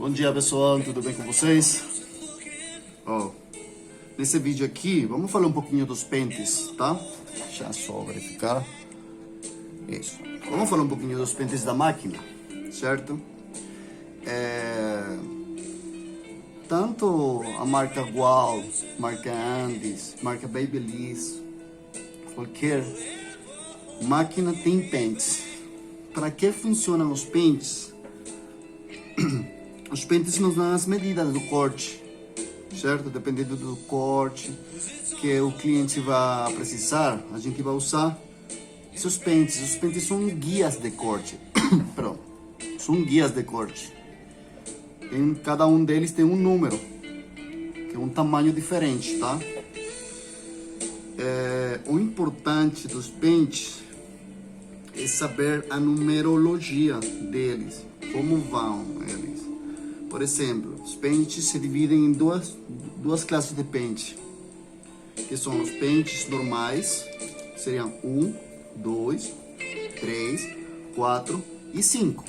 Bom dia, pessoal, tudo bem com vocês? Nesse vídeo aqui, vamos falar um pouquinho dos pentes, tá? Deixa eu só verificar. Isso. Vamos falar um pouquinho dos pentes da máquina, certo? Tanto a marca Gual, marca Andes, marca Babyliss, qualquer máquina tem pentes. Para que funcionam os pentes? Os pentes nos dão as medidas do corte, certo? Dependendo do corte que o cliente vai precisar, a gente vai usar esses pentes. Os pentes são guias de corte. Pronto. São guias de corte. Em cada um deles tem um número, que é um tamanho diferente, tá? O importante dos pentes é saber a numerologia deles, como vão eles. Por exemplo, os pentes se dividem em duas classes de pente, que são os pentes normais, seriam 1, 2, 3, 4 e 5,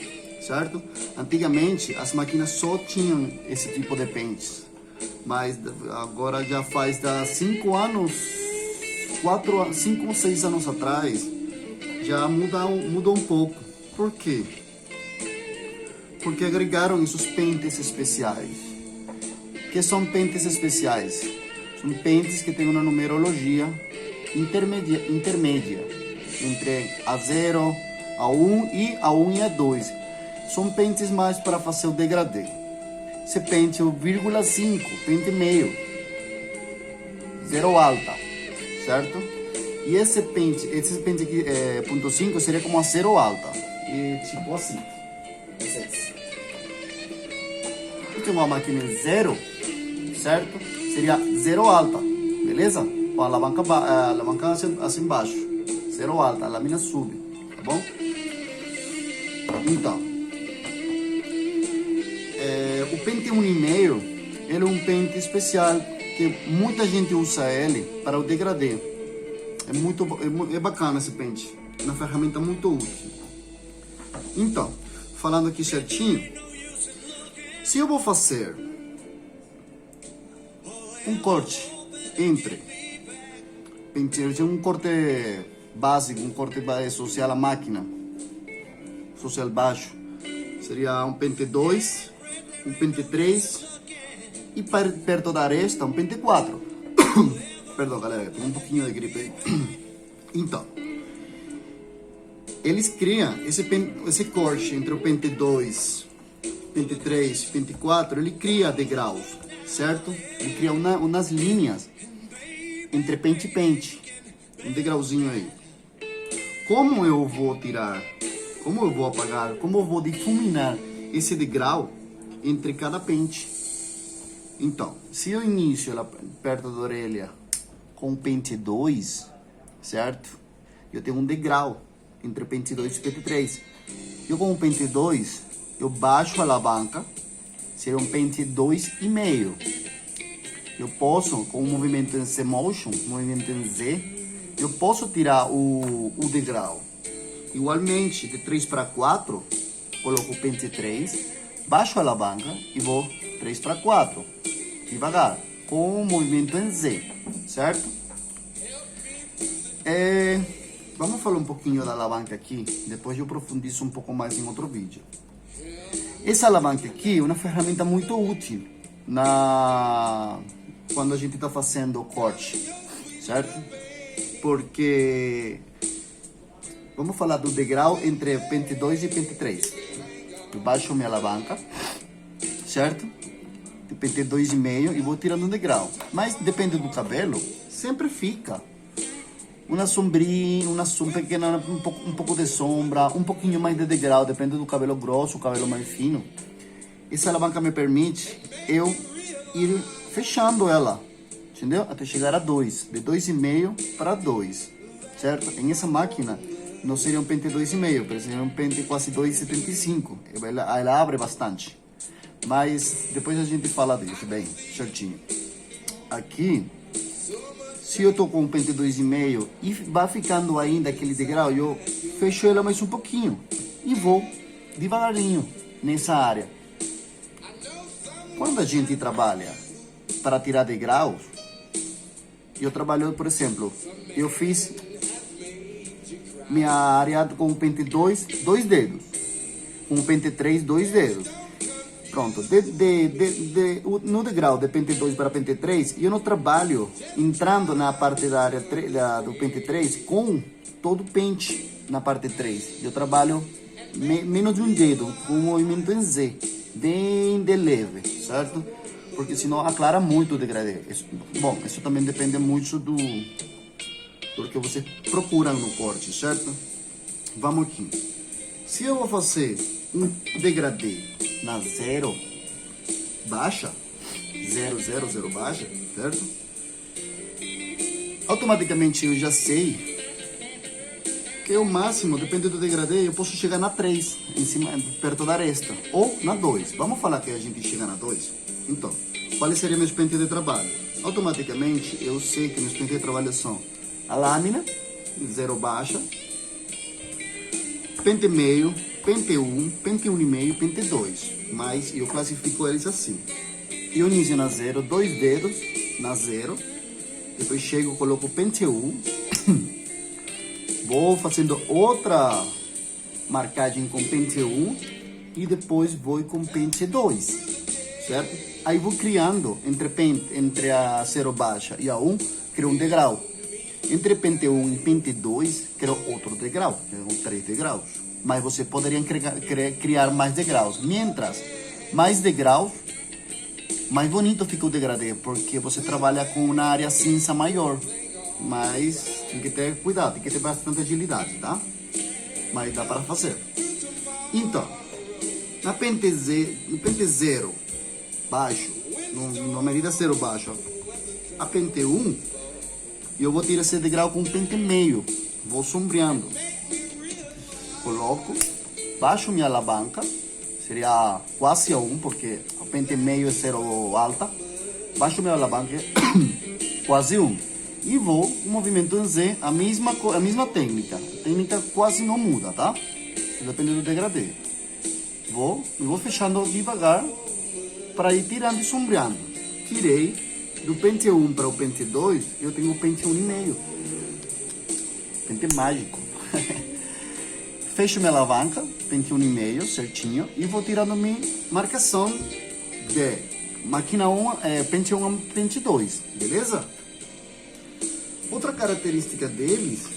certo? Antigamente, as máquinas só tinham esse tipo de pentes, mas agora já faz 5 anos, 5 ou 6 anos atrás, já mudou um pouco. Por quê? Porque agregaram esses pentes especiais. O que são pentes especiais? São pentes que têm uma numerologia intermédia entre a 0, a 1 e a 1 e a 2. São pentes mais para fazer o degradê. Esse pente é o 0,5, pente meio, 0 alta, certo? E esse pente aqui, ponto 5, seria como a 0 alta. E tipo assim. Porque uma máquina 0, certo? Seria 0 alta, beleza? Com a alavanca assim embaixo. 0 alta, a lâmina sube, tá bom? Então, o pente 1,5, ele é um pente especial que muita gente usa ele para o degradê. É bacana esse pente, é uma ferramenta muito útil. Então, falando aqui certinho, se eu vou fazer um corte entre um corte básico, um corte social à máquina, social baixo, seria um pente 2, um pente 3 e perto da aresta um pente 4. Perdão, galera, tem um pouquinho de gripe aí. Então, eles criam esse corte entre o pente 2, pente 3, pente 4, ele cria degraus, certo? Ele cria umas linhas entre pente e pente, um degrauzinho aí. Como eu vou tirar, como eu vou apagar, como eu vou difuminar esse degrau entre cada pente? Então, se eu inicio ela perto da orelha com o pente 2, certo? Eu tenho um degrau entre o pente 2 e o pente 3. Eu com o pente 2, eu baixo a alavanca, seria um pente 2,5. Eu posso, com o movimento em Z-Motion, movimento em Z, eu posso tirar o degrau. Igualmente, de 3 para 4, coloco o pente 3, baixo a alavanca e vou 3 para 4, devagar, com o movimento em Z, certo? Vamos falar um pouquinho da alavanca aqui, depois eu profundizo um pouco mais em outro vídeo. Essa alavanca aqui é uma ferramenta muito útil quando a gente está fazendo o corte, certo? Porque vamos falar do degrau entre pente 2 e pente 3. Eu baixo minha alavanca, certo? De pente 2,5 e vou tirando um degrau. Mas depende do cabelo, sempre fica uma sombrinha, pequena, um pouco de sombra, um pouquinho mais de degrau, depende do cabelo grosso, o cabelo mais fino. Essa alavanca me permite eu ir fechando ela, entendeu? Até chegar a 2, de 2,5 para 2, certo? Em essa máquina não seria um pente 2,5, seria um pente quase 2,75. Ela abre bastante, mas depois a gente fala disso bem certinho. Aqui, se eu tô com um pente 2,5 e vai ficando ainda aquele degrau, eu fecho ela mais um pouquinho e vou devagarinho nessa área. quando a gente trabalha para tirar degraus, eu trabalho, por exemplo, eu fiz minha área com o pente 2, 2 dedos, com o pente 3, 2 dedos. Pronto, no degrau de pente 2 para pente 3, eu não trabalho entrando na parte da área do pente 3 com todo o pente na parte 3. Eu trabalho menos de um dedo, com um movimento em Z, bem de leve, certo? Porque senão aclara muito o degradê. Bom, isso também depende muito do que você procura no corte, certo? Vamos aqui. Se eu vou fazer um degradê na 0 baixa, 0, 0, 0 baixa, certo? Automaticamente eu já sei que o máximo, depende do degradê, eu posso chegar na 3, em cima, perto da aresta, ou na 2. Vamos falar que a gente chega na 2? Então, quais seriam meus pentes de trabalho? Automaticamente eu sei que meus pentes de trabalho são a lâmina, 0 baixa, pente meio, pente 1, pente 1,5, pente 2. Mas eu classifico eles assim. Eu inicio na 0, 2 dedos na 0. Depois chego, coloco pente 1. Vou fazendo outra marcagem com pente 1. E depois vou com pente 2. Certo? Aí vou criando entre a 0 baixa e a 1, crio um degrau. Entre pente 1 e pente 2, crio outro degrau. São 3 degraus. Mas você poderia criar mais degraus. Mientras mais degraus, mais bonito fica o degradê, porque você trabalha com uma área cinza maior. Mas tem que ter cuidado, tem que ter bastante agilidade, tá? Mas dá para fazer. Então, no pente 0 baixo, na medida 0 baixo, a pente 1, eu vou tirar esse degrau com pente meio. Vou sombreando. Coloco, baixo minha alavanca, seria quase a 1, porque a pente meio é 0 alta. Baixo minha alavanca, quase 1. E vou, o movimento em Z, a mesma técnica. A técnica quase não muda, tá? Depende do degradê. Vou fechando devagar para ir tirando e sombreando. Tirei do pente 1 para o pente 2, eu tenho o pente 1,5. Pente mágico. Fecho minha alavanca, pente 1,5, certinho, e vou tirando minha marcação de máquina 1, pente 1 a pente 2, beleza? Outra característica deles,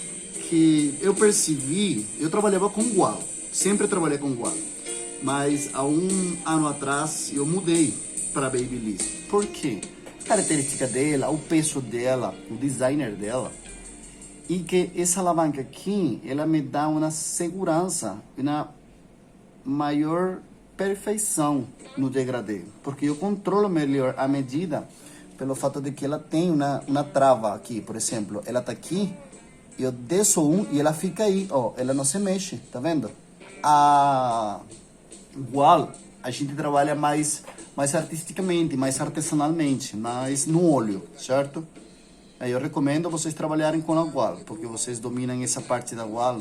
que eu percebi, eu trabalhava com gual, sempre trabalhei com gual, mas há um ano atrás eu mudei para Babyliss. Por quê? A característica dela, o peso dela, o designer dela, e que essa alavanca aqui, ela me dá uma segurança, uma maior perfeição no degradê, porque eu controlo melhor a medida pelo fato de que ela tem uma trava aqui, por exemplo, ela tá aqui, eu desço e ela fica aí, ó, ela não se mexe, tá vendo? Igual, a gente trabalha mais artisticamente, mais artesanalmente, mais no óleo, certo? Aí eu recomendo vocês trabalharem com a gual, porque vocês dominam essa parte da gual,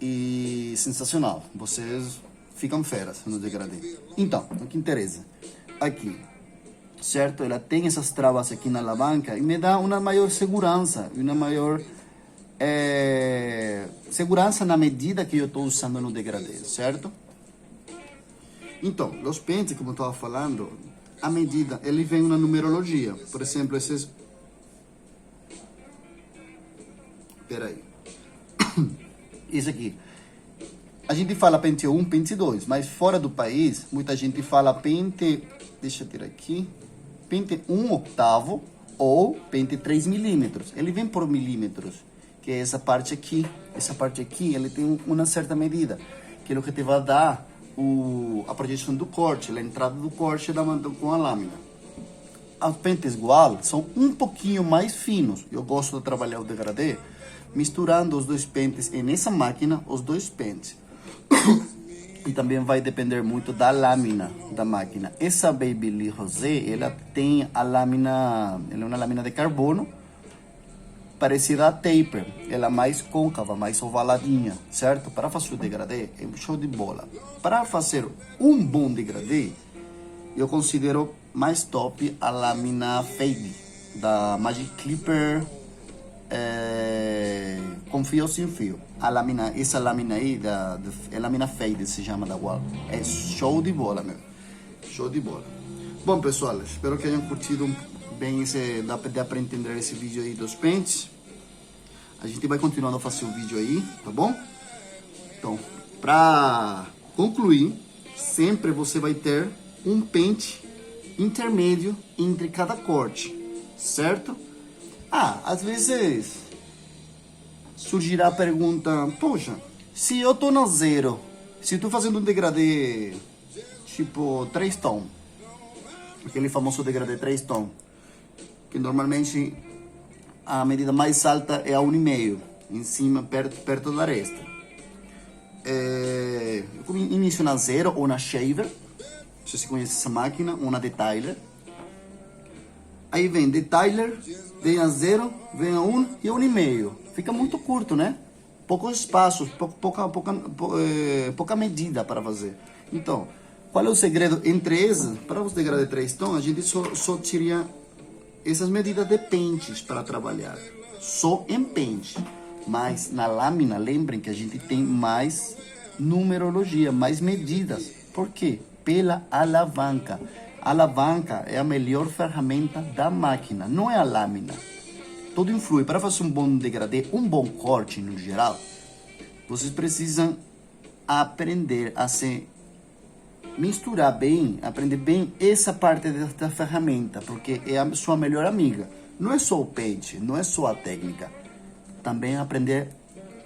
e sensacional, vocês ficam feras no degradê. Então, o que interessa, aqui, certo? Ela tem essas travas aqui na alavanca e me dá uma maior segurança, uma maior segurança na medida que eu estou usando no degradê, certo? Então, os pentes, como eu estava falando, a medida, ele vem uma numerologia, por exemplo, esses... Peraí. Isso aqui. A gente fala pente 1, pente 2, mas fora do país, muita gente fala pente... Deixa eu tirar aqui. Pente 1 octavo ou pente 3 milímetros. Ele vem por milímetros, que é essa parte aqui. Essa parte aqui, ele tem uma certa medida, que é o que te vai dar a projeção do corte, a entrada do corte com a lâmina. Os pentes igual são um pouquinho mais finos. Eu gosto de trabalhar o degradê misturando os dois pentes nessa máquina, os dois pentes. E também vai depender muito da lâmina da máquina. Essa Babyliss Rosé, ela tem a lâmina, ela é uma lâmina de carbono, parecida a taper. Ela é mais côncava, mais ovaladinha, certo? Para fazer o degradê, é um show de bola. Para fazer um bom degradê, eu considero mais top a lâmina Fade da Magic Clipper, com fio ou sem fio. Essa lâmina aí, é lâmina Fade, se chama da Wahl. É show de bola, meu. Show de bola. Bom, pessoal, espero que tenham curtido bem dá para entender esse vídeo aí dos pentes. A gente vai continuando a fazer o vídeo aí, tá bom? Então, para concluir, sempre você vai ter um pente intermédio entre cada corte, certo? Às vezes surgirá a pergunta, poxa, se eu tô no zero, se eu tô fazendo um degradê tipo 3 tons, aquele famoso degradê 3 tons, que normalmente a medida mais alta é a 1,5, em cima, perto da aresta. Eu inicio na zero ou na shaver, se você conhece essa máquina, ou na detailer. Aí vem detailer, vem a 0, vem a 1 e a 1,5. Fica muito curto, né? Poucos espaços, pouca medida para fazer. Então, qual é o segredo entre esses? Para os degradê 3 tons, a gente só tira essas medidas de pentes para trabalhar. Só em pente. Mas na lâmina, lembrem que a gente tem mais numerologia, mais medidas. Por quê? Pela alavanca. A alavanca é a melhor ferramenta da máquina, não é a lâmina. Tudo influi. Para fazer um bom degradê, um bom corte no geral, vocês precisam aprender a se misturar bem, aprender bem essa parte da ferramenta, porque é a sua melhor amiga. Não é só o pente, não é só a técnica. Também aprender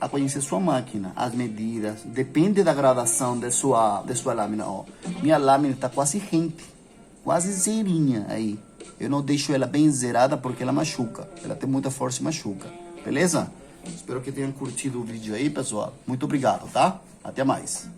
a conhecer sua máquina, as medidas, depende da gradação de sua lâmina. Ó, minha lâmina está quase rente, quase zerinha aí. Eu não deixo ela bem zerada porque ela machuca. Ela tem muita força e machuca. Beleza? Espero que tenham curtido o vídeo aí, pessoal. Muito obrigado, tá? Até mais.